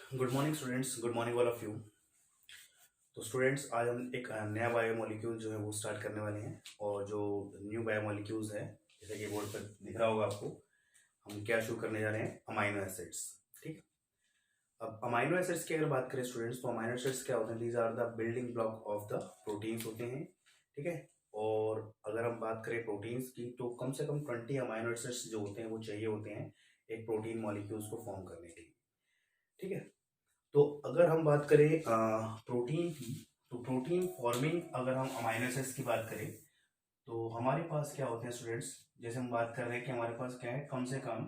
Good morning students, good morning all of you. तो students, आज हम एक नया बायोमोलिक्यूल जो है वो स्टार्ट करने वाले हैं। और जो न्यू बायोमोलिक्यूल्स है, जैसे कि बोर्ड पर दिख रहा होगा आपको, हम क्या शुरू करने जा रहे हैं, अमाइनो एसिड्स। ठीक है। अब अमाइनो एसिड्स की अगर बात करें स्टूडेंट्स, तो अमाइनो एसिड्स क्या होते हैं? These are the building block of the proteins होते हैं। ठीक है। और अगर हम बात करें प्रोटीन्स की, तो कम से कम 20 अमाइनो एसिड्स जो होते हैं वो चाहिए होते हैं एक प्रोटीन मॉलिक्यूल्स को फॉर्म करने के लिए। ठीक है। तो अगर हम बात करें प्रोटीन की, तो प्रोटीन फॉर्मिंग अगर हम अमाइनो एसिड्स की बात करें, तो हमारे पास क्या होते हैं स्टूडेंट्स? जैसे हम बात कर रहे हैं कि हमारे पास क्या है, कम से कम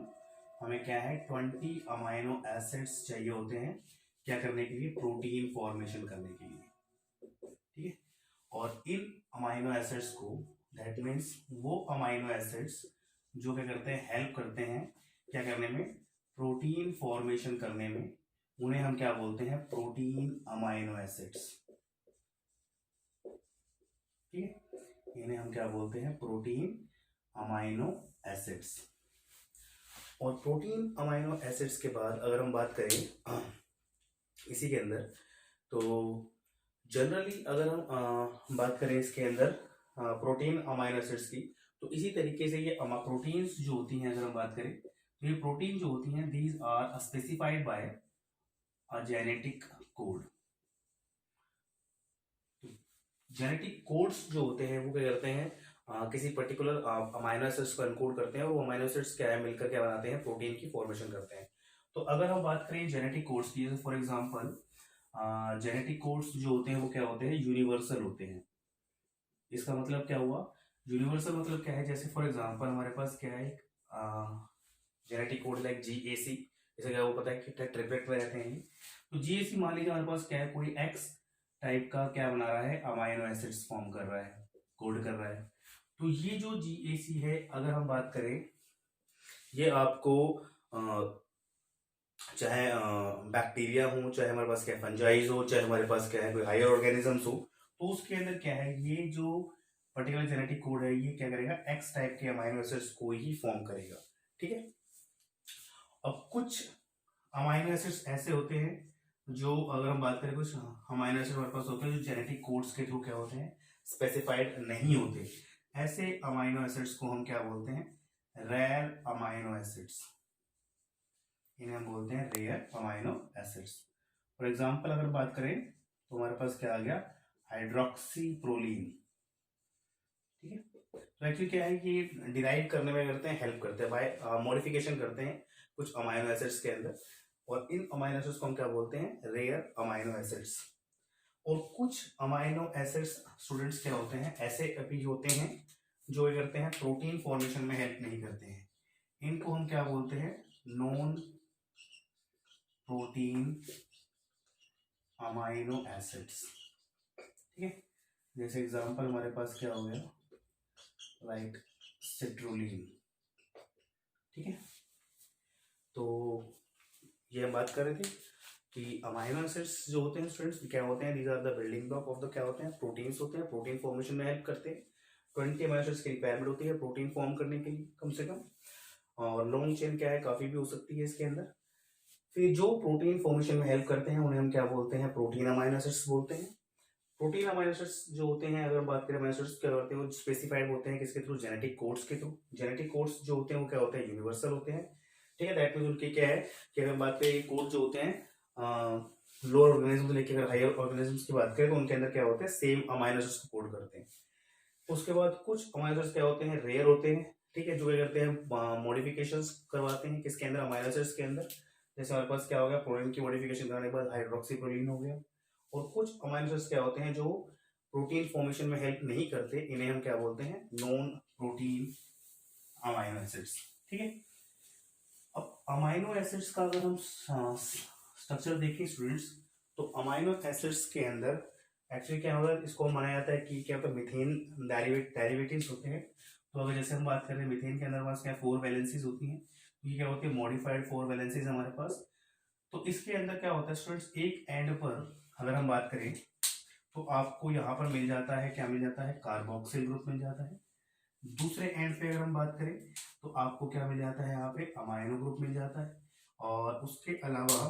हमें क्या है 20 अमाइनो एसिड्स चाहिए होते हैं क्या करने के लिए, प्रोटीन फॉर्मेशन करने के लिए। ठीक है। और इन अमाइनो एसिड्स को, दैट मीन्स वो अमाइनो एसिड्स जो क्या करते हैं, हेल्प करते हैं क्या करने में, प्रोटीन फॉर्मेशन करने में, उन्हें हम क्या बोलते हैं, प्रोटीन अमाइनो एसिड्स। ठीक है। इन्हें हम क्या बोलते हैं, प्रोटीन अमाइनो एसिड्स। और प्रोटीन अमाइनो एसिड्स के बाद अगर हम बात करें इसी के अंदर, तो जनरली अगर हम बात करें इसके अंदर प्रोटीन अमाइनो एसिड्स की, तो इसी तरीके से ये प्रोटीन्स जो होती हैं, अगर हम बात करें तो ये प्रोटीन जो होती हैं, these are specified by a genetic code. Genetic codes जो होते हैं वो क्या करते हैं, किसी पर्टिकुलर अमाइनो एसिड्स को एनकोड करते हैं, और वो अमाइनो एसिड्स क्या है, मिलकर क्या बनाते हैं, प्रोटीन की फॉर्मेशन करते हैं। तो अगर हम बात करें जेनेटिक कोड्स की, जैसे फॉर एग्जांपल जेनेटिक कोड्स जो होते हैं वो क्या होते हैं, यूनिवर्सल होते हैं। इसका मतलब क्या हुआ, यूनिवर्सल मतलब क्या है, जैसे फॉर एग्जांपल हमारे पास क्या है, जेनेटिक कोड लाइक GAC। जैसे क्या वो पता है कि ट्रिपलेट में रहते हैं। तो GAC मान लीजिए हमारे पास क्या है, कोई एक्स टाइप का क्या बना रहा है, अमाइनो एसिड्स फॉर्म कर रहा है, कोड कर रहा है। तो ये जो GAC है, अगर हम बात करें, ये आपको चाहे बैक्टीरिया हो, चाहे हमारे पास क्या फंजाइज हो, चाहे हमारे पास क्या है कोई हायर ऑर्गेनिजम्स हो, तो उसके अंदर क्या है, ये जो पर्टिकुलर जेनेटिक कोड है, ये क्या करेगा, एक्स टाइप के अमाइनो एसिड्स को ही फॉर्म करेगा। ठीक है। अब कुछ अमाइनो एसिड्स ऐसे होते हैं जो, अगर हम बात करें, कुछ अमाइनो एसिड हमारे पास होते हैं जो जेनेटिक कोड्स के थ्रू क्या होते हैं, स्पेसिफाइड नहीं होते। ऐसे अमाइनो एसिड्स को हम क्या बोलते हैं, रेयर अमाइनो एसिड्स। इन्हें हम बोलते हैं rare amino acids. For example अगर बात करें, तो हमारे पास क्या आ गया, हाइड्रोक्सी प्रोलीन। ठीक है। तो एक्चुअली क्या है कि डिराइव करने में करते हैं, हेल्प करते हैं, बाय मॉडिफिकेशन करते हैं कुछ अमाइनो एसिड्स के अंदर। और इन अमाइनो एसिड्स को हम क्या बोलते हैं, रेयर अमाइनो एसिड्स। और कुछ अमाइनो एसिड्स स्टूडेंट्स क्या होते हैं, ऐसे भी होते हैं जो ये करते हैं, प्रोटीन फॉर्मेशन में हेल्प नहीं करते हैं। इनको हम क्या बोलते हैं, नॉन प्रोटीन अमाइनो एसिड्स। ठीक है। जैसे एग्जांपल हमारे पास क्या हो गया, लाइक सिट्रोलिन। ठीक है। तो ये हम बात कर रहे थे कि अमाइनो एसिड्स जो होते हैं स्टूडेंट्स क्या होते हैं, these are the building block of the, क्या होते हैं, प्रोटीन्स होते हैं, प्रोटीन फॉर्मेशन में हेल्प करते हैं। 20 अमाइनो एसिड्स की रिक्वायरमेंट होती है प्रोटीन फॉर्म करने के लिए कम से कम। और लॉन्ग चेन क्या है, काफी भी हो सकती है इसके अंदर। फिर जो प्रोटीन फॉर्मेशन में हेल्प करते हैं उन्हें हम क्या बोलते हैं, प्रोटीन अमाइनो एसिड्स बोलते हैं। प्रोटीन अमाइनो एसिड्स जो होते हैं, अगर बात करें अमाइनो एसिड्स क्या होते हैं, वो स्पेसिफाइड होते हैं किसके थ्रू, जेनेटिक कोड्स के थ्रू। जेनेटिक कोड्स जो होते हैं वो क्या होते हैं, यूनिवर्सल होते हैं। ठीक है। दैट मीन्स उनके क्या है कि अगर बात करें कोड जो होते हैं, लोअर ऑर्गेनिज्म से लेकर अगर हायर ऑर्गेनिज्म्स की बात करें, तो उनके अंदर क्या होते हैं, सेम अमाइनो एसिड्स को कोड करते हैं। उसके बाद कुछ अमाइनो एसिड्स क्या होते हैं, रेयर होते हैं। ठीक है। जो क्या करते हैं, मॉडिफिकेशंस करवाते हैं किसके अंदर, अमाइनो एसिड्स के अंदर। जैसे हमारे पास क्या हो गया, प्रोटीन की मॉडिफिकेशन करने के बाद हाइड्रोक्सी प्रोटीन हो गया। और कुछ अमाइनो एसिड्स क्या होते हैं जो प्रोटीन फॉर्मेशन में हेल्प नहीं करते, इन्हें हम क्या बोलते हैं, नॉन प्रोटीन अमाइनो एसिड्स। ठीक है। अब अमाइनो एसिड्स का अगर हम स्ट्रक्चर देखें स्टूडेंट्स, तो अमाइनो एसिड्स के अंदर एक्चुअली क्या होगा, इसको माना जाता है कि क्या होता है, मीथेन डेरिवेटिव्स होते हैं। तो अगर जैसे हम बात करें मीथेन के अंदर पास क्या 4 वैलेंसीज होती हैं, तो ये क्या होती है, मॉडिफाइड 4 वैलेंसीज हमारे पास। तो इसके अंदर क्या होता है स्टूडेंट्स, एक एंड पर अगर हम बात करें, तो आपको यहाँ पर मिल जाता है, क्या मिल जाता है, कार्बोक्सिल ग्रुप मिल जाता है। दूसरे एंड पे अगर हम बात करें, तो आपको क्या मिल जाता है, यहाँ पे अमाइनो ग्रुप मिल जाता है। और उसके अलावा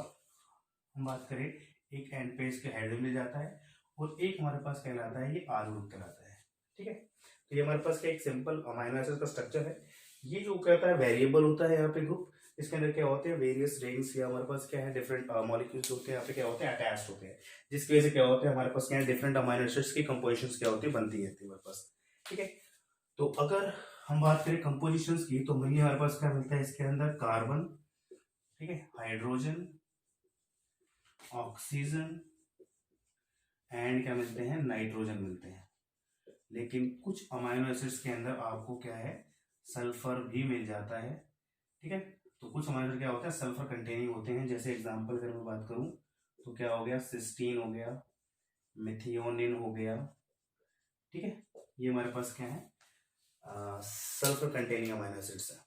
हम बात करें, एक एंड पे इसके हाइड्रोजन मिल जाता है और एक हमारे पास कहलाता है ये आर ग्रुप कहलाता है। ठीक है, तो ये हमारे पास क्या एक सिंपल अमाइनो एसिड का स्ट्रक्चर है। ये जो कहता है वेरिएबल होता है यहाँ पे ग्रुप, इसके अंदर क्या होते हैं वेरियस रिंग्स या हमारे पास क्या है डिफरेंट मॉलिक्यूल्स होते हैं, यहाँ पे क्या होते हैं अटैच्ड होते हैं, जिसकी वजह से क्या होता है हमारे पास क्या है डिफरेंट अमाइनो एसिड्स की कंपोजिशंस क्या होती है बनती है हमारे पास। ठीक है, तो अगर हम बात करें कंपोजिशंस की तो मेनली हमारे पास क्या मिलता है इसके अंदर कार्बन, ठीक है, हाइड्रोजन, ऑक्सीजन एंड क्या मिलते हैं नाइट्रोजन मिलते हैं। लेकिन कुछ अमाइनो एसिड्स के अंदर आपको क्या है सल्फर भी मिल जाता है। ठीक है, तो कुछ अमाइनो एसिड क्या होता है सल्फर कंटेनिंग होते हैं, जैसे एग्जांपल अगर मैं बात करूं तो क्या हो गया सिस्टीन हो गया, मिथियोनिन हो गया। ठीक है, ये हमारे पास क्या है सल्फर कंटेनिंग अमाइनो एसिड्स है।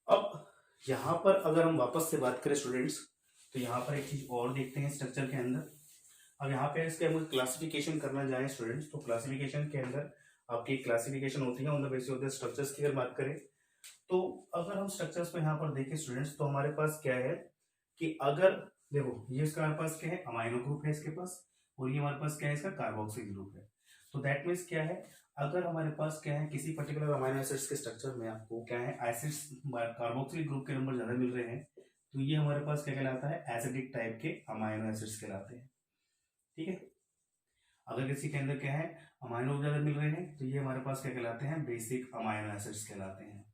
अब यहाँ पर अगर हम वापस से बात करें स्टूडेंट्स तो यहाँ पर एक चीज और देखते हैं स्ट्रक्चर के अंदर। अब यहाँ पे इसके हम क्लासिफिकेशन करना जाए स्टूडेंट्स तो क्लासिफिकेशन के अंदर आपकी क्लासिफिकेशन होती है on the basis of the structures की अगर बात करें तो अगर हम स्ट्रक्चर्स पे यहाँ पर देखें स्टूडेंट्स तो हमारे पास क्या है कि अगर देखो ये इसका हमारे पास क्या है अमाइनो ग्रुप है इसके पास और ये हमारे पास क्या है इसका कार्बोक्सिल ग्रुप है। तो दैट मीन्स क्या है अगर हमारे पास क्या है किसी पर्टिकुलर अमाइनो एसिड्स के स्ट्रक्चर में आपको क्या है एसिड्स कार्बोक्सिल ग्रुप के नंबर ज्यादा मिल रहे हैं तो ये हमारे पास क्या कहलाता है एसिडिक टाइप के अमाइनो एसिड्स कहलाते हैं। ठीक है, अगर किसी के अंदर क्या है अमाइनो ग्रुप ज्यादा मिल रहे हैं तो ये हमारे पास क्या कहलाते हैं बेसिक अमाइनो एसिड्स कहलाते हैं।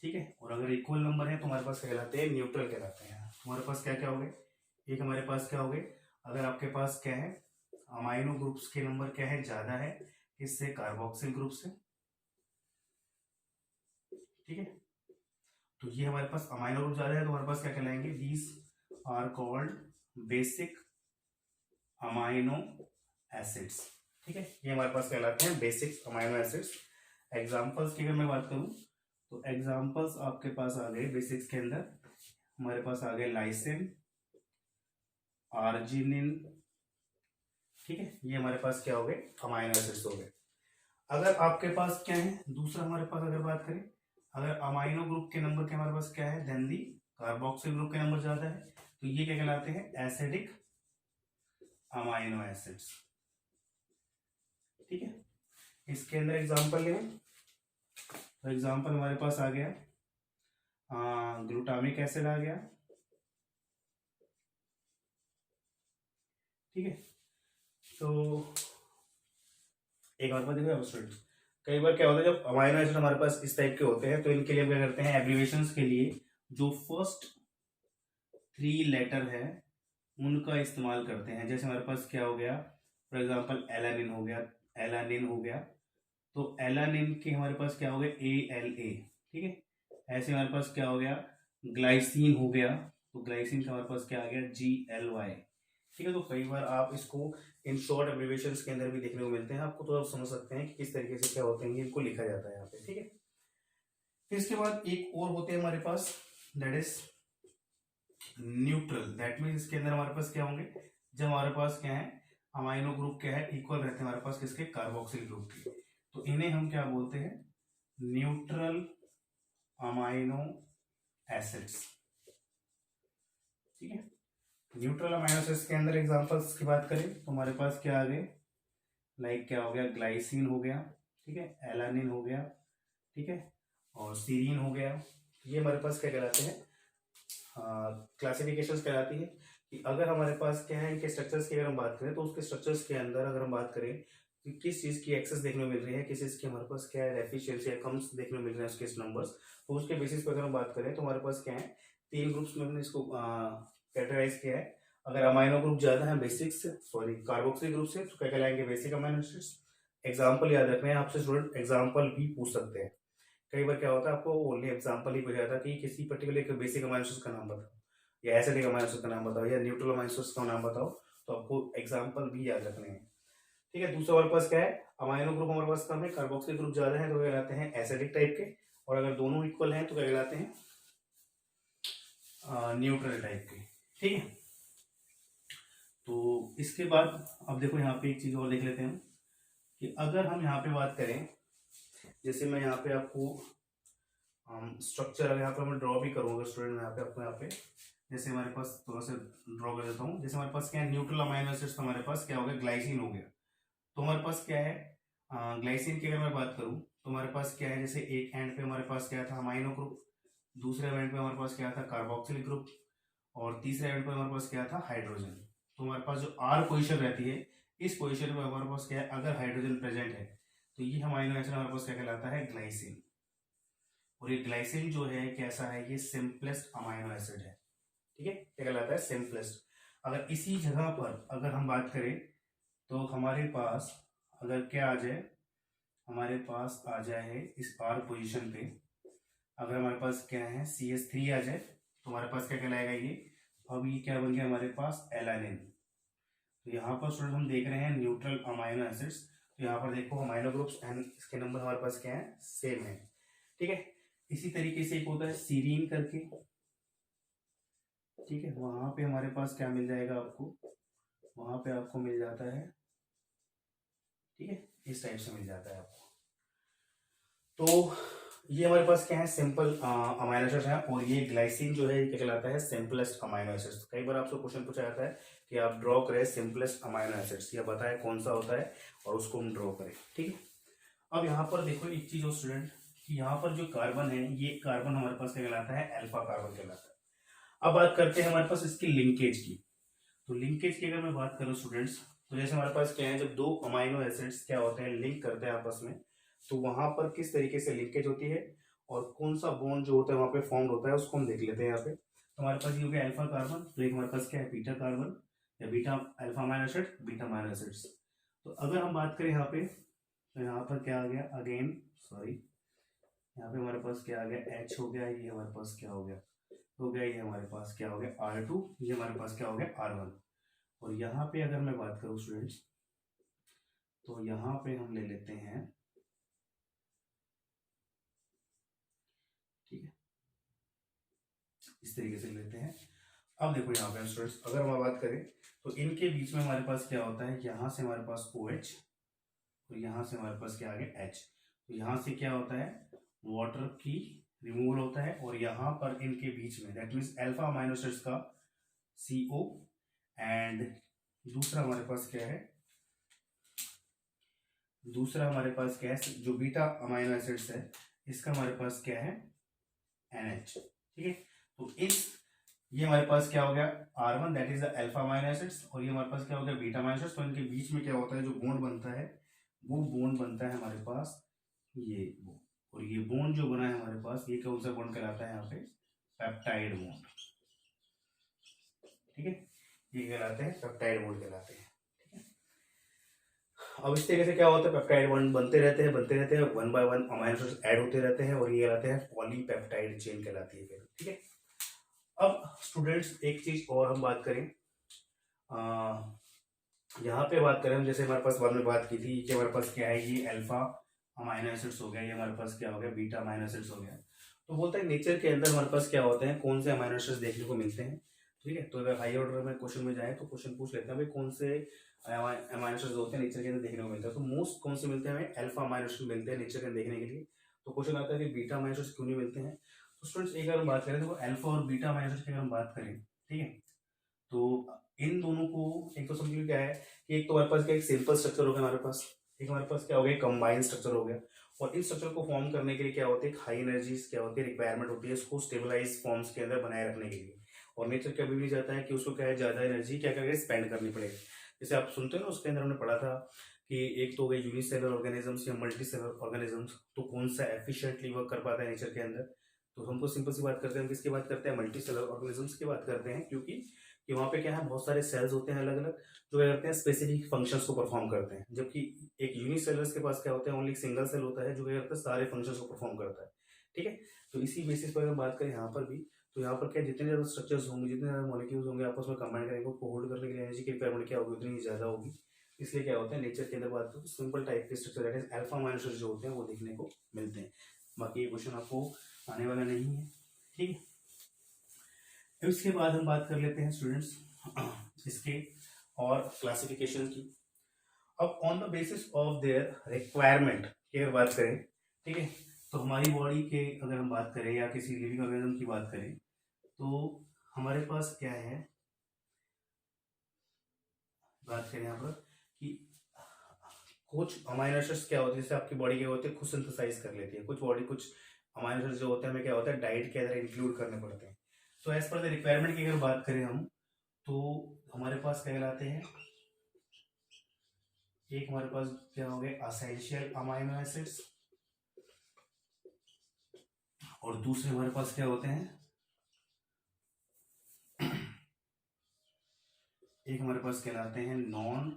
ठीक है, और अगर इक्वल नंबर है तो हमारे पास क्या कहलाते हैं न्यूट्रल कहलाते हैं। हमारे पास क्या क्या हो गए एक हमारे पास क्या हो गए अगर आपके पास क्या है अमाइनो ग्रुप्स के नंबर क्या है ज्यादा है इससे कार्बोक्सिल ग्रुप से। ठीक है, तो ये हमारे पास अमाइनो ग्रुप ज्यादा है तो हमारे पास क्या कहलाएंगे these are called basic amino acids. ठीक है, ये हमारे पास कहलाते हैं बेसिक अमाइनो एसिड्स। एग्जांपल्स की अगर मैं बात करूं तो एग्जांपल्स आपके पास आ गए बेसिक्स के अंदर हमारे पास आ गए लाइसिन, आर्जिनिन। ठीक है, ये हमारे पास क्या हो गए अमाइनो एसिड्स हो गए। अगर आपके पास क्या है दूसरा हमारे पास अगर बात करें अगर अमाइनो ग्रुप के नंबर के हमारे पास क्या है देन दी कार्बोक्सिल ग्रुप के नंबर ज्यादा है तो ये क्या कहलाते हैं एसिडिक अमाइनो एसिड्स। ठीक है, इसके अंदर एग्जांपल लें तो एग्जांपल हमारे पास आ गया ग्लूटामिक एसिड आ गया। ठीक है, तो एक और बात देखो स्टूडेंट्स कई बार क्या होता है जब अमाइनो एसिड हमारे पास इस टाइप के होते हैं तो इनके लिए हम क्या करते हैं एब्रिविएशंस के लिए जो फर्स्ट 3 लेटर है उनका इस्तेमाल करते हैं। जैसे हमारे पास क्या हो गया फॉर एग्जांपल एलानिन हो गया, एलानिन हो गया तो एलानिन के हमारे पास क्या हो गया ALA। ठीक है, ऐसे हमारे पास क्या हो गया ग्लाइसिन हो गया तो ग्लाइसिन का हमारे पास क्या आ गया GLY। ठीक है, तो कई बार आप इसको इन शॉर्ट एब्रिविएशंस के अंदर भी देखने को मिलते हैं आपको तो आप समझ सकते हैं कि किस तरीके से क्या होते हैं इनको लिखा जाता है यहाँ पे। ठीक है, फिर इसके बाद एक और होते हैं हमारे पास that is neutral. That means इसके अंदर हमारे पास क्या होंगे जब हमारे पास क्या है अमाइनो ग्रुप क्या है इक्वल रहते हैं हमारे पास किसके कार्बोक्सिल ग्रुप के तो इन्हें हम क्या बोलते हैं न्यूट्रल अमाइनो एसिड्स। ठीक है, न्यूट्रल अमाइनो एसिड्स के अंदर एग्जांपल्स की बात करें तो हमारे पास क्या आ गए लाइक क्या हो गया ग्लाइसिन हो गया। ठीक है, एलानिन हो गया। ठीक है, और सीरीन हो गया। ये हमारे पास क्या कहलाते हैं क्लासिफिकेशंस कहलाती है कि अगर हमारे पास क्या है इनके स्ट्रक्चर्स की अगर हम बात करें तो उसके स्ट्रक्चर्स के अंदर अगर हम बात करें कि किस चीज़ की एक्सेस देखने को मिल रही है किस चीज़ की हमारे पास क्या है डेफिशिएंसी या कम्स देखने को मिल रहे हैं उसके नंबर्स तो उसके बेसिस पर अगर हम बात करें तो हमारे पास क्या है 3 ग्रुप्स में हमने इसको कैटेगराइज किया है। अगर अमाइनो ग्रुप ज्यादा है बेसिक से सॉरी कार्बोक्सिल ग्रुप से तो क्या कहलाएंगे बेसिक अमाइनो एसिड्स। एग्जाम्पल याद रखना है आपसे स्टूडेंट एग्जाम्पल भी पूछ सकते हैं कई बार क्या होता है आपको ओनली एग्जाम्पल ही पूछा जाता है कि किसी पर्टिकुलर बेसिक अमाइनो एसिड्स का नाम बताओ या एसिडिक अमाइनो एसिड का नाम बताओ या न्यूट्रल अमाइनो एसिड्स का नाम बताओ तो आपको एग्जाम्पल भी याद रखने हैं। ठीक है, दूसरा हमारे पास क्या है अमाइनो ग्रुप हमारे पास कम है कार्बोक्सिल ग्रुप ज्यादा है तो क्या कहलाते हैं एसिडिक टाइप के और अगर दोनों इक्वल हैं तो क्या कहलाते हैं न्यूट्रल टाइप के। ठीक है, तो इसके बाद अब देखो यहाँ पे एक चीज और देख लेते हैं कि अगर हम यहाँ पे बात करें जैसे मैं यहाँ पे आपको स्ट्रक्चर अगर यहाँ पे मैं ड्रॉ भी करूँगा स्टूडेंट यहाँ पे आपको यहाँ पे जैसे हमारे पास थोड़ा सा ड्रॉ कर देता हूँ, जैसे हमारे पास क्या है न्यूट्रल अमाइनो एसिड्स, तो हमारे पास क्या हो गया ग्लाइसिन हो गया। तो हमारे पास क्या है ग्लाइसिन की अगर मैं बात करूँ तो हमारे पास क्या है, जैसे एक एंड पे हमारे पास क्या था अमाइनो ग्रुप, दूसरे एंड पे हमारे पास क्या था कार्बोक्सिलिक ग्रुप, और तीसरे एंड पे हमारे पास क्या था हाइड्रोजन। तो हमारे पास जो आर पोजीशन रहती है, इस पोजीशन पे हमारे पास क्या है अगर हाइड्रोजन प्रेजेंट है तो ये अमाइनो एसिड हमारे पास क्या कहलाता है ग्लाइसिन। और ये ग्लाइसिन जो है कैसा है, ये सिंपलेस्ट अमाइनो एसिड है। ठीक है, क्या कहलाता है सिंपलेस्ट। अगर इसी जगह पर अगर हम बात करें तो हमारे पास अगर क्या आ जाए, हमारे पास आ जाए इस आर पोजीशन पे अगर हमारे पास क्या है CH3 आ जाए तो हमारे पास क्या कहलाएगा ये, अब ये क्या बन गया हमारे पास एलानिन। तो यहाँ पर स्टूडेंट हम देख रहे हैं न्यूट्रल अमाइनो एसिड्स, तो यहाँ पर देखो अमाइनो ग्रुप्स एंड इसके नंबर हमारे पास क्या है सेम है। ठीक है, इसी तरीके से एक होता है सीरीन करके, ठीक है, वहां पे हमारे पास क्या मिल जाएगा आपको, वहां पे आपको मिल जाता है, ठीक है, इस टाइप से मिल जाता है आपको। तो ये हमारे पास क्या है सिंपल अमाइनो एसिड्स है, और ये ग्लाइसिन जो है ये क्या कहलाता है सिंपलेस्ट अमाइनो एसिड्स। कई बार आपसे क्वेश्चन पूछा जाता है कि आप ड्रॉ करें सिंपलेस्ट अमाइनो एसिड्स, या बताएं कौन सा होता है और उसको हम ड्रॉ करें। ठीक है, अब यहाँ पर देखो एक चीज हो स्टूडेंट कि यहाँ पर जो कार्बन है ये कार्बन हमारे पास क्या कहलाता है अल्फा कार्बन कहलाता है। अब बात करते हैं हमारे पास इसकी लिंकेज की। तो लिंकेज की अगर मैं बात करूं स्टूडेंट्स, तो जैसे हमारे पास क्या है जब दो अमाइनो एसिड्स क्या होते हैं लिंक करते हैं आपस में, तो वहां पर किस तरीके से लिंकेज होती है और कौन सा बॉन्ड जो होता है वहां पे फॉर्म होता है उसको हम देख लेते हैं यहाँ पे। तो हमारे पास ये हो गया अल्फा कार्बन, तो एक हमारे पास क्या है बीटा कार्बन या beta alpha amino acid beta amino acids. तो अगर हम बात करें यहाँ पे तो यहाँ पर क्या आ गया अगेन सॉरी, यहाँ पे हमारे पास क्या आ गया H हो गया, ये हमारे पास क्या हो गया ये हमारे पास क्या हो गया R2, ये हमारे पास क्या हो गया R1। और यहाँ पे अगर मैं बात करूँ स्टूडेंट्स तो यहाँ पे हम ले लेते हैं, ठीक है, इस तरीके से लेते हैं। अब देखो यहाँ पे स्टूडेंट्स अगर हम बात करें तो इनके बीच में हमारे पास क्या होता है, यहाँ से हमारे पास OH और यहाँ से हमारे पास क्या आ गया H। तो यहाँ से क्या होता है वाटर की रिमूवल होता है, और यहाँ पर इनके बीच में that means alpha amino acids का CO एंड दूसरा हमारे पास क्या है, दूसरा हमारे पास क्या है जो बीटा अमाइनो एसिड्स है इसका हमारे पास क्या है NH। ठीक है, तो इस ये हमारे पास क्या हो गया R1 that is the alpha amino acids, और ये हमारे पास क्या हो गया बीटा अमाइनो एसिड्स। तो इनके बीच में क्या होता है जो बॉन्ड बनता है वो बॉन्ड बनता है हमारे पास ये बॉन्ड, और ये बॉन्ड जो बना है हमारे पास ये कौन सा बॉन्ड कहलाता है यहाँ पे पेप्टाइड बॉन्ड। ठीक है, ये कहलाते हैं पेप्टाइड बॉन्ड कहलाते हैं। अब इस तरीके से क्या होता है पेप्टाइड बॉन्ड बनते रहते हैं one by one amino acids add होते रहते हैं, और ये कहलाते हैं पॉलीपेप्टाइड चेन कहलाती है फिर। ठीक है, अब स्टूडेंट्स एक चीज और हम बात करें, यहाँ पे बात करें हम जैसे हमारे पास बाद में बात की थी कि हमारे पास क्या है ये अल्फा अमाइनो एसिड्स हो गया, ये हमारे पास क्या हो गया बीटा अमाइनो एसिड्स हो गया। तो बोलते हैं नेचर के अंदर हमारे पास क्या होते हैं कौन से अमाइनो एसिड्स देखने को मिलते हैं। ठीक है, तो अगर हाई ऑर्डर में क्वेश्चन में जाए तो क्वेश्चन पूछ लेते हैं भाई कौन से अमाइनो एसिड्स होते हैं नेचर के अंदर देखने को मिलता है। तो मोस्ट कौन से मिलते हैं हमें अल्फा अमाइनो एसिड्स मिलते हैं नेचर के अंदर देखने के लिए। तो क्वेश्चन आता है कि बीटा अमाइनो एसिड्स क्यों नहीं मिलते हैं। तो स्टूडेंट्स एक अगर हम बात करें तो अल्फा और बीटा अमाइनो एसिड्स की अगर हम बात करें, ठीक है, तो इन दोनों को एक तो समझिए क्या है कि एक तो हमारे पास क्या एक सिंपल स्ट्रक्चर हो गया हमारे पास, एक हमारे पास क्या हो गया कंबाइंड स्ट्रक्चर हो गया, और इस स्ट्रक्चर को फॉर्म करने के लिए क्या होती है हाई एनर्जीज क्या होती है रिक्वायरमेंट होती है इसको स्टेबलाइज फॉर्म्स के अंदर बनाए रखने के लिए। और नेचर कभी भी चाहता है कि उसको क्या है ज्यादा एनर्जी क्या करके स्पेंड करनी पड़ेगी। जैसे आप सुनते हो ना उसके अंदर हमने पढ़ा था कि एक तो हो गए यूनिसेलुलर ऑर्गेनिजम्स या मल्टी सेलुलर ऑर्गेनिजम्स, तो कौन सा एफिशिएंटली वर्क कर पाता है नेचर के अंदर। तो हमको सिंपल सी बात करते हैं, हम किसकी बात करते हैं मल्टी सेलुलर ऑर्गेनिजम्स की बात करते हैं, क्योंकि कि वहाँ पे क्या है बहुत सारे सेल्स होते हैं अलग अलग जो क्या करते हैं स्पेसिफिक फंक्शंस को परफॉर्म करते हैं, जबकि एक यूनिसेलुलर्स के पास क्या होता है ओनली सिंगल सेल होता है जो क्या करता है सारे फंक्शंस को परफॉर्म करता है। ठीक है, तो इसी बेसिस पर अगर बात करें यहाँ पर भी, तो यहाँ पर क्या जितने ज़्यादा स्ट्रक्चर्स होंगे जितने ज़्यादा मॉलिक्यूल्स होंगे आपस में कंबाइन करेंगे उसको होल्ड करने के लिए एनर्जी की रिक्वायरमेंट क्या होगी उतनी ज़्यादा होगी। इसलिए क्या होता है नेचर के अंदर बात करें तो सिंपल टाइप के structure that is alpha amino acids जो होते हैं वो देखने को मिलते हैं। बाकी ये क्वेश्चन आपको आने वाला नहीं है। ठीक है, इसके बाद हम बात कर लेते हैं स्टूडेंट्स इसके और क्लासिफिकेशन की। अब on the basis of their requirement की अगर बात करें, ठीक है, तो हमारी बॉडी के अगर हम बात करें या किसी लिविंग ऑर्गेनिज्म की बात करें तो हमारे पास क्या है, बात करें यहाँ पर कि कुछ अमाइनो एसिड्स क्या होते हैं, जैसे आपकी बॉडी क्या होते हैं खुद सिंथेसाइज कर लेती है, कुछ अमाइनो एसिड्स जो होते हैं हमें क्या होता है डाइट के अंदर इंक्लूड करने पड़ते हैं। तो एज पर द रिक्वायरमेंट की अगर बात करें हम, तो हमारे पास क्या कहलाते हैं, एक हमारे पास क्या हो गए असेंशियल अमाइनो एसिड्स, और दूसरे हमारे पास क्या होते हैं, एक हमारे पास कहलाते हैं नॉन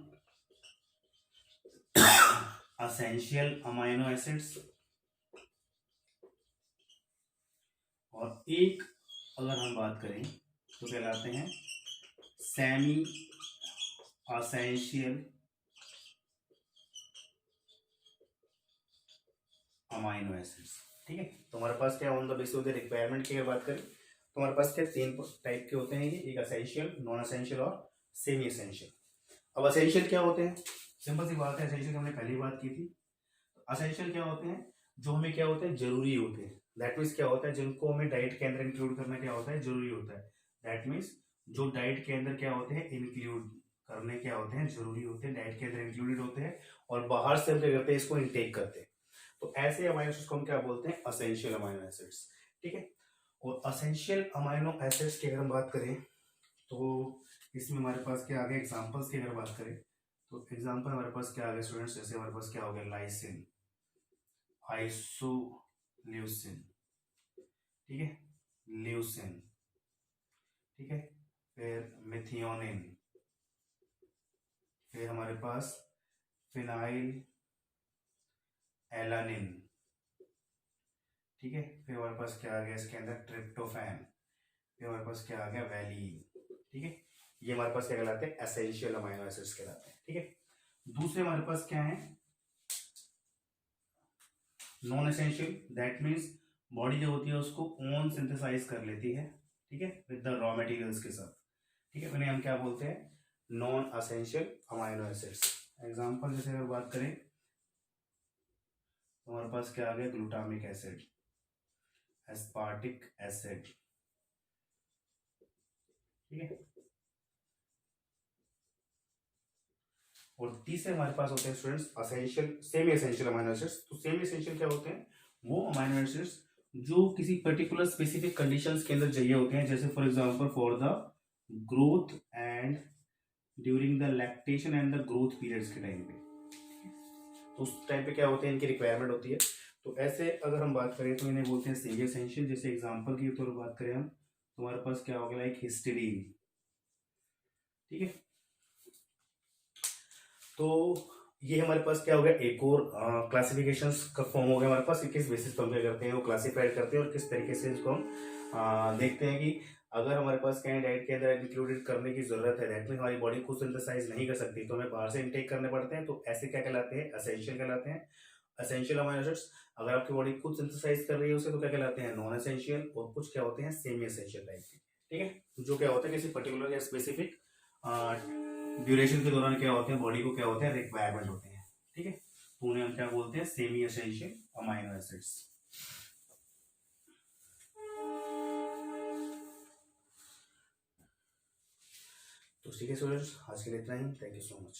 असेंशियल अमाइनो एसिड्स, और एक अगर हम बात करें तो कहलाते हैं सेमी असेंशियल अमाइनो एसिड्स। ठीक है, तो हमारे पास क्या on the basis of the requirement की अगर बात करें तो हमारे पास क्या 3 टाइप के होते हैं, ये एक असेंशियल, नॉन असेंशियल और सेमी असेंशियल। अब असेंशियल क्या होते हैं, सिंपल सी बात है, असेंशियल हमने पहली बात की थी। असेंशियल क्या होते हैं, जो हमें क्या होते हैं जरूरी होते हैं, दैट मीन्स क्या होता है जिनको हमें डाइट के अंदर इंक्लूड करना क्या होता है जरूरी होता है, दैट मीन्स जो डाइट के अंदर क्या होते हैं इंक्लूड करने क्या होते हैं जरूरी होते हैं, डाइट के अंदर इंक्लूडेड होते हैं, और बाहर से हम क्या करते हैं इसको इनटेक करते हैं। तो ऐसे अमाइनो एसिड्स को हम क्या बोलते हैं असेंशियल अमाइनो एसिड्स। ठीक है, और असेंशियल अमाइनो एसिड्स की अगर हम बात करें तो इसमें हमारे पास क्या आ गया, एग्जांपल्स की अगर बात करें तो एग्जांपल हमारे पास क्या आ गया स्टूडेंट्स, जैसे हमारे पास क्या हो गया लाइसिन, आइसोल्यूसिन, ठीक है, ल्यूसिन, ठीक है, फिर मिथियोनिन, फिर हमारे पास फिनाइल एलानिन, ठीक है, फिर हमारे पास क्या आ गया इसके अंदर ट्रिप्टोफैन, फिर हमारे पास क्या आ गया वैलीन। ठीक है, ये हमारे पास क्या कहलाते हैं एसेंशियल अमाइनो एसिड्स कहलाते हैं। ठीक है, दूसरे हमारे पास क्या है non essential, that means body जो होती है उसको ओन सिंथेसाइज कर लेती है, ठीक है, विद द रॉ मटेरियल्स के साथ। ठीक है, उन्हें हम क्या बोलते हैं non essential amino acids. Example जैसे अगर बात करें तो हमारे पास क्या आ गया ग्लूटामिक एसिड, एस्पार्टिक एसिड, ठीक है, और तीसरे हमारे पास होते हैं students essential semi essential amino acids. तो सेमी एसेंशियल क्या होते हैं, वो अमाइनो एसिड्स जो किसी पर्टिकुलर स्पेसिफिक कंडीशंस के अंदर चाहिए होते हैं, जैसे for example for the growth and during the lactation and the growth periods के टाइम पे, तो उस टाइम पे क्या होते हैं इनकी रिक्वायरमेंट होती है। तो ऐसे अगर हम बात करें तो इन्हें बोलते हैं सेमी एसेंशियल। जैसे एग्जांपल की तौर पर बात करें हम, तुम्हारे पास क्या हो गया लाइक हिस्टीडीन, ठीक है, तो ये हमारे पास क्या हो गया एक और क्लासिफिकेशंस का फॉर्म हो गया हमारे पास, किस बेसिस पर हम क्या करते हैं वो क्लासिफाइड करते हैं और किस तरीके से इसको हम देखते हैं कि अगर हमारे पास क्या डाइट के अंदर इंक्लूडेड करने की जरूरत है, दैट मीन हमारी बॉडी खुद सिंथेसाइज नहीं कर सकती तो हमें बाहर से इनटेक करने पड़ते हैं, तो ऐसे क्या कहलाते हैं एसेंशियल कहलाते हैं। एसेंशियल अमाइनो एसिड्स अगर आपकी बॉडी खुद सिंथेसाइज कर रही है उसे तो क्या कहलाते हैं नॉन एसेंशियल, और कुछ क्या होते हैं सेमी एसेंशियल टाइप के। ठीक है, जो क्या होता है किसी पर्टिकुलर या स्पेसिफिक ड्यूरेशन के दौरान क्या होते हैं बॉडी को क्या होते हैं रिक्वायरमेंट होते हैं। ठीक है, तो उन्हें हम क्या बोलते हैं सेमी एसेंशियल अमाइनो एसिड्स। तो ठीक है स्टूडेंट्स, आज के लिए इतना ही, थैंक यू सो मच।